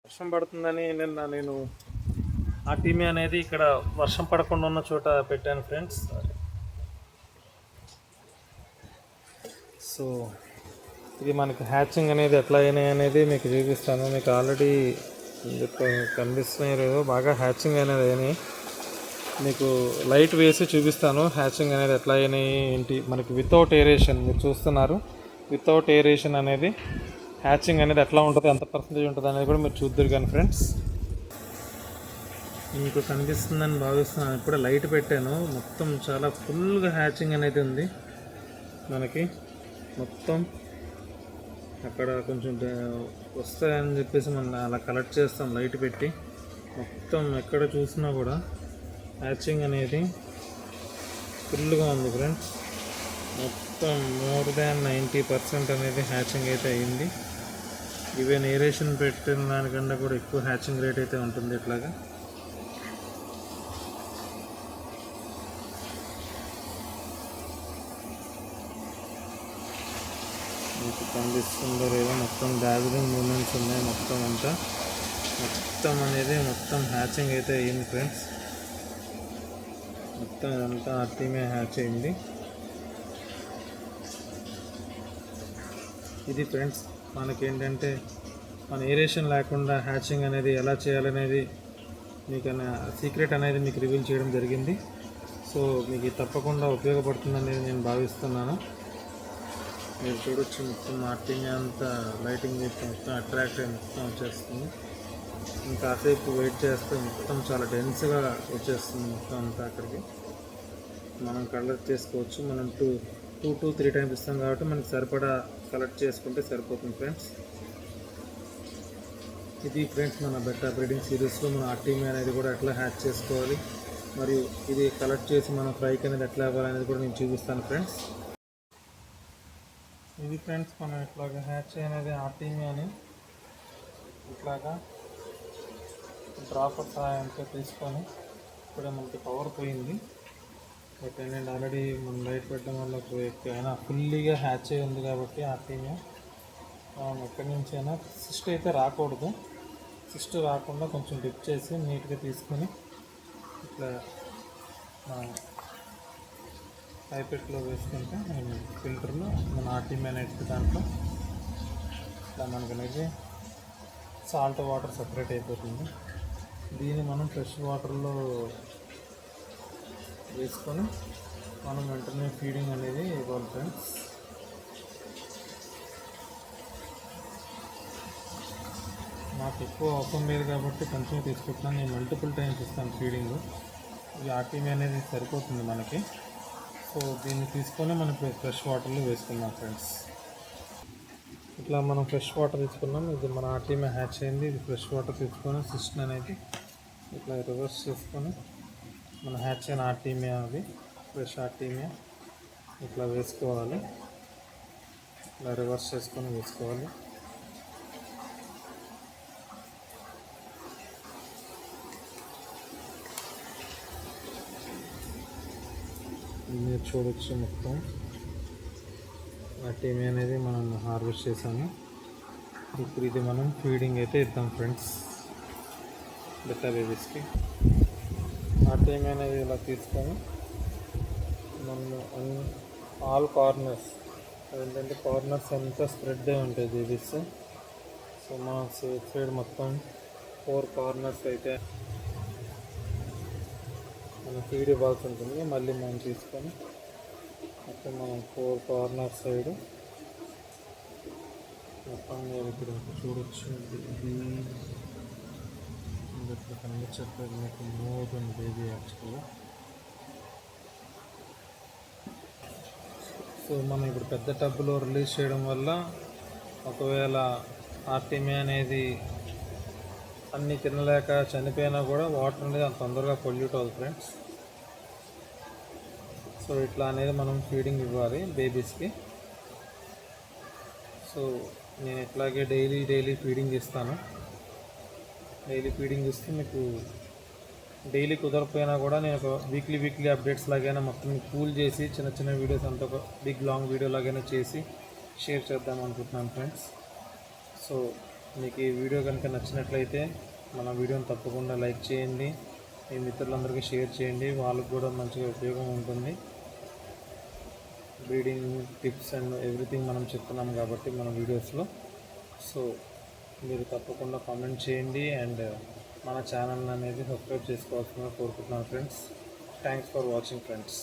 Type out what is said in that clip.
వర్షం పడుతుందని నేను ఆ టీమీ అనేది ఇక్కడ వర్షం పడకుండా ఉన్న చోట పెట్టాను ఫ్రెండ్స్. సో ఇది మనకి హ్యాచింగ్ అనేది ఎట్లా అయినాయి అనేది మీకు చూపిస్తాను. మీకు ఆల్రెడీ కనిపిస్తున్నాయి లేదో, బాగా హ్యాచింగ్ అనేది అయినాయి. మీకు లైట్ వేసి చూపిస్తాను హ్యాచింగ్ అనేది ఎట్లా అయినాయి ఏంటి. మనకి వితౌట్ ఏరేషన్ మీరు చూస్తున్నారు. వితౌట్ ఏరేషన్ అనేది హ్యాచింగ్ అనేది ఎట్లా ఉంటుంది, ఎంత పర్సెంటేజ్ ఉంటుంది అనేది కూడా మీరు చూద్దరు కానీ ఫ్రెండ్స్. మీకు కనిపిస్తుందని భావిస్తున్నాను. ఇప్పుడే లైట్ పెట్టాను, మొత్తం చాలా ఫుల్గా హ్యాచింగ్ అనేది ఉంది మనకి. మొత్తం అక్కడ కొంచెం వస్తాయని చెప్పేసి మనం అలా కలెక్ట్ చేస్తాం లైట్ పెట్టి. మొత్తం ఎక్కడ చూసినా కూడా హ్యాచింగ్ అనేది ఫుల్గా ఉంది ఫ్రెండ్స్. మొత్తం మోర్ దాన్ 90% అనేది హ్యాచింగ్ అయితే అయ్యింది. ఈవెన్ ఏరేషన్ పెట్టిన దానికన్నా కూడా ఎక్కువ హ్యాచింగ్ రేట్ అయితే ఉంటుంది ఇట్లాగా. మీకు కనిపిస్తుందో లేదో, మొత్తం డాబిలింగ్ మూమెంట్స్ ఉన్నాయి. మొత్తం అంతా మొత్తం హ్యాచింగ్ అయితే అయ్యింది ఫ్రెండ్స్. మొత్తం అంతా అట్టిమే హ్యాచ్ అయింది. ఇది ఫ్రెండ్స్ మనకేంటంటే మన ఏరేషన్ లేకుండా హ్యాచింగ్ అనేది ఎలా చేయాలనేది మీకు సీక్రెట్ అనేది మీకు రివీల్ చేయడం జరిగింది. సో మీకు తప్పకుండా ఉపయోగపడుతుందనేది నేను భావిస్తున్నాను. మీరు చూడొచ్చు, మొత్తం ఆర్టింగ్ అంతా లైటింగ్ చేస్తే మొత్తం అట్రాక్ట్ అయ్యి మొత్తం వచ్చేస్తుంది. ఇంకాసేపు వెయిట్ చేస్తే మొత్తం చాలా డెన్స్గా వచ్చేస్తుంది మొత్తం అంతా. అక్కడికి మనం కలెక్ట్ చేసుకోవచ్చు. మనం 2 to 3 టైమ్స్ ఇస్తాం కాబట్టి మనకి సరిపడా కలెక్ట్ చేసుకుంటే సరిపోతుంది ఫ్రెండ్స్. ఇది ఫ్రెండ్స్ మన బెటా బ్రీడింగ్ సిరీస్లో మన ఆర్టీమీ అనేది కూడా ఎట్లా హ్యాచ్ చేసుకోవాలి, మరియు ఇది కలెక్ట్ చేసి మనం ఫ్రైకి అనేది ఎట్లా ఇవ్వాలనేది కూడా నేను చూపిస్తాను ఫ్రెండ్స్. ఇది ఫ్రెండ్స్ మనం ఇట్లాగా హ్యాచ్ అనేది ఆర్టీమీ అని ఇట్లాగా డ్రాపర్ సహాయంతో తీసుకొని, ఇప్పుడే మనకి పవర్ పోయింది. బట్ ఏంటంటే ఆల్రెడీ మనం లైట్ పెట్టడం వల్ల అయినా ఫుల్లీగా హ్యాచ్ అయి ఉంది కాబట్టి ఆర్టీమీ మనం ఎక్కడి నుంచి అయినా సిస్ట్ అయితే రాకూడదు. సిస్ట్ రాకుండా కొంచెం డిప్ చేసి నీట్గా తీసుకొని ఇట్లా పైపెట్లో వేసుకుంటే ఫిల్టర్లో మన ఆర్టీమీ అనేది దాంట్లో ఇట్లా మనకు అనేది సాల్ట్ వాటర్ సపరేట్ అయిపోతుంది. దీన్ని మనం ఫ్రెష్ వాటర్లో వేసుకొని మనం వెంటనే ఫీడింగ్ అనేది ఇవ్వాలి ఫ్రెండ్స్. నాకు ఎక్కువ అవసరం లేదు కాబట్టి కొంచెం తీసుకుంటున్నాను. నేను మల్టిపుల్ టైమ్స్ ఇస్తాను ఫీడింగ్. ఈ ఆర్టీమీ అనేది సరిపోతుంది మనకి. సో దీన్ని తీసుకొని మనం ఫ్రెష్ వాటర్లో వేసుకున్నాం ఫ్రెండ్స్. ఇట్లా మనం ఫ్రెష్ వాటర్ తీసుకున్నాం. ఇది మన ఆర్టీమీ హ్యాచ్ అయింది. ఇది ఫ్రెష్ వాటర్ తీసుకొని సిస్టమ్ అనేది ఇట్లా రివర్స్ చేసుకొని మన హ్యాచ్ అయిన ఆర్టీమీ అది ఫ్రెష్ ఆర్టీమీ ఇట్లా వేసుకోవాలి. ఇట్లా రివర్స్ చేసుకొని వేసుకోవాలి. మీరు చూడొచ్చు మొత్తం ఆర్టీమీ అనేది మనం హార్వెస్ట్ చేసాము. ఇప్పుడు ఇది మనం ఫీడింగ్ అయితే ఇద్దాం ఫ్రెండ్స్ బెటా బేబీస్కి. ఆర్టీమీ అనేది ఇలా తీసుకొని మనం ఆల్ కార్నర్స్ ఏంటంటే కార్నర్స్ అంతా స్ప్రెడ్ అయి ఉంటాయి బేబీస్. సో మనం సైడ్ మొత్తం 4 కార్నర్స్ అయితే మనం ఫీడ్ ఇవ్వాల్సి ఉంటుంది. మళ్ళీ మనం తీసుకొని మొత్తం మనం 4 కార్నర్ సైడ్ మొత్తం మీరు ఇక్కడ చూడొచ్చు. ఇది ఇట్లా కనిపించట్లేదు మీకు, మూవ్ అవుతుంది బేబీ యాక్చువల్గా. సో మనం ఇప్పుడు పెద్ద టబ్లో రిలీజ్ చేయడం వల్ల ఒకవేళ ఆర్టీమీ అనేది అన్నీ తినలేక చనిపోయినా కూడా వాటర్ అనేది అంత తొందరగా పొల్యూట్ అవుతుంది ఫ్రెండ్స్. సో ఇట్లా అనేది మనం ఫీడింగ్ ఇవ్వాలి బేబీస్కి. సో నేను ఇట్లాగే డైలీ ఫీడింగ్ ఇస్తాను. డైలీ ఫీడింగ్ ఇస్తే మీకు డైలీ కుదరకపోయినా కూడా నేను ఒక వీక్లీ అప్డేట్స్ లాగైనా మొత్తం కూల్ చేసి చిన్న వీడియోస్ అంతా ఒక బిగ్ లాంగ్ వీడియో లాగైనా చేసి షేర్ చేద్దాం అనుకుంటున్నాను ఫ్రెండ్స్. సో మీకు ఈ వీడియో కనుక నచ్చినట్లయితే మన వీడియోని తప్పకుండా లైక్ చేయండి, మీ మిత్రులందరికీ షేర్ చేయండి, వాళ్ళకు కూడా మంచిగా ఉపయోగం ఉంటుంది. బ్రీడింగ్ టిప్స్ అండ్ ఎవ్రీథింగ్ మనం చెప్తున్నాం కాబట్టి మన వీడియోస్లో. సో మీరు తప్పకుండా కామెంట్ చేయండి అండ్ మన ఛానల్ అనేది సబ్స్క్రైబ్ చేసుకోవాల్సిందిగా కోరుకుంటున్నాను friends. Thanks for watching friends.